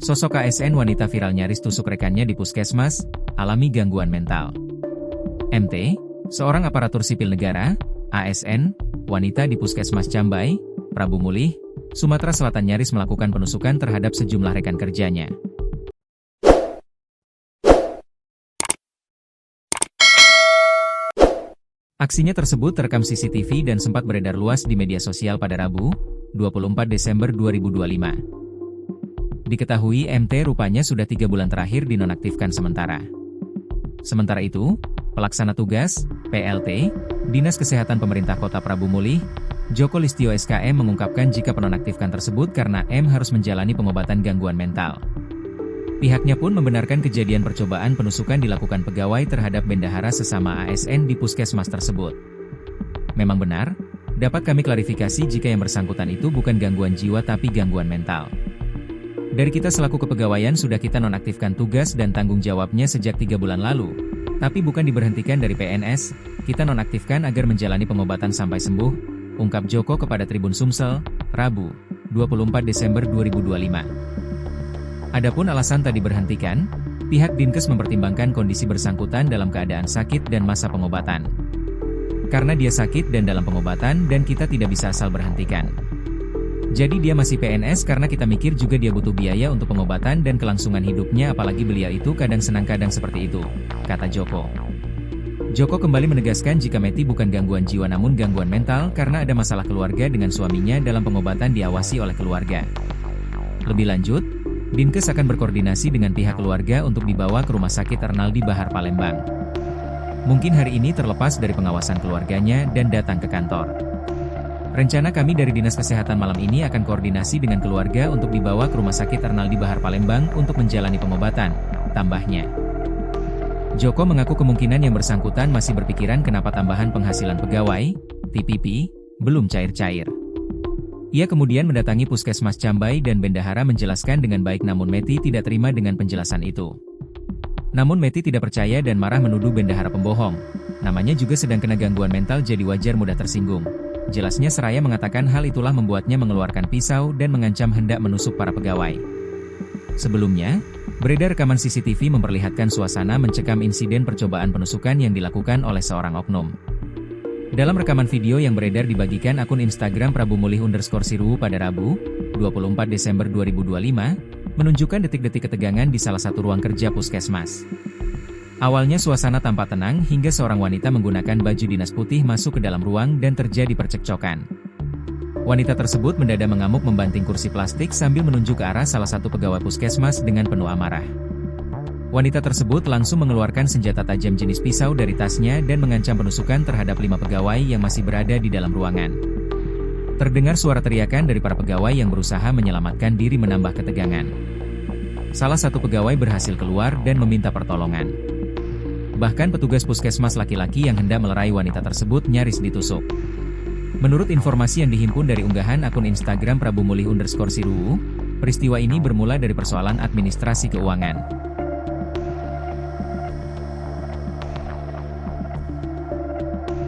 Sosok ASN wanita viral nyaris tusuk rekannya di puskesmas, alami gangguan mental. MT, seorang aparatur sipil negara, ASN, wanita di puskesmas Cambai, Prabu Mulih, Sumatera Selatan nyaris melakukan penusukan terhadap sejumlah rekan kerjanya. Aksinya tersebut terekam CCTV dan sempat beredar luas di media sosial pada Rabu, 24 Desember 2025. Diketahui MT rupanya sudah 3 bulan terakhir dinonaktifkan sementara. Sementara itu, Pelaksana Tugas, PLT, Dinas Kesehatan Pemerintah Kota Prabu Mulih, Joko Listio SKM mengungkapkan jika penonaktifkan tersebut karena M harus menjalani pengobatan gangguan mental. Pihaknya pun membenarkan kejadian percobaan penusukan dilakukan pegawai terhadap bendahara sesama ASN di puskesmas tersebut. Memang benar, dapat kami klarifikasi jika yang bersangkutan itu bukan gangguan jiwa tapi gangguan mental. Dari kita selaku kepegawaian sudah kita nonaktifkan tugas dan tanggung jawabnya sejak 3 bulan lalu. Tapi bukan diberhentikan dari PNS, kita nonaktifkan agar menjalani pengobatan sampai sembuh, ungkap Joko kepada Tribun Sumsel, Rabu, 24 Desember 2025. Adapun alasan tak diberhentikan, pihak Dinkes mempertimbangkan kondisi bersangkutan dalam keadaan sakit dan masa pengobatan. Karena dia sakit dan dalam pengobatan dan kita tidak bisa asal berhentikan. Jadi dia masih PNS karena kita mikir juga dia butuh biaya untuk pengobatan dan kelangsungan hidupnya apalagi beliau itu kadang senang kadang seperti itu, kata Joko. Joko kembali menegaskan jika Meti bukan gangguan jiwa namun gangguan mental karena ada masalah keluarga dengan suaminya dalam pengobatan diawasi oleh keluarga. Lebih lanjut, Dinkes akan berkoordinasi dengan pihak keluarga untuk dibawa ke Rumah Sakit Ernaldi Bahar Palembang. Mungkin hari ini terlepas dari pengawasan keluarganya dan datang ke kantor. Rencana kami dari Dinas Kesehatan malam ini akan koordinasi dengan keluarga untuk dibawa ke Rumah Sakit Ernaldi Bahar Palembang untuk menjalani pengobatan, tambahnya. Joko mengaku kemungkinan yang bersangkutan masih berpikiran kenapa tambahan penghasilan pegawai, TPP, belum cair-cair. Ia kemudian mendatangi Puskesmas Cambai dan bendahara menjelaskan dengan baik namun Meti tidak terima dengan penjelasan itu. Namun Meti tidak percaya dan marah menuduh bendahara pembohong. Namanya juga sedang kena gangguan mental jadi wajar mudah tersinggung. Jelasnya seraya mengatakan hal itulah membuatnya mengeluarkan pisau dan mengancam hendak menusuk para pegawai. Sebelumnya, beredar rekaman CCTV memperlihatkan suasana mencekam insiden percobaan penusukan yang dilakukan oleh seorang oknum. Dalam rekaman video yang beredar dibagikan akun Instagram Prabu Mulih_Siruhu pada Rabu, 24 Desember 2025, menunjukkan detik-detik ketegangan di salah satu ruang kerja puskesmas. Awalnya suasana tampak tenang hingga seorang wanita menggunakan baju dinas putih masuk ke dalam ruang dan terjadi percekcokan. Wanita tersebut mendadak mengamuk membanting kursi plastik sambil menunjuk ke arah salah satu pegawai puskesmas dengan penuh amarah. Wanita tersebut langsung mengeluarkan senjata tajam jenis pisau dari tasnya dan mengancam penusukan terhadap 5 pegawai yang masih berada di dalam ruangan. Terdengar suara teriakan dari para pegawai yang berusaha menyelamatkan diri menambah ketegangan. Salah satu pegawai berhasil keluar dan meminta pertolongan. Bahkan petugas puskesmas laki-laki yang hendak melerai wanita tersebut nyaris ditusuk. Menurut informasi yang dihimpun dari unggahan akun Instagram Prabu Mulih_Siruhu, peristiwa ini bermula dari persoalan administrasi keuangan.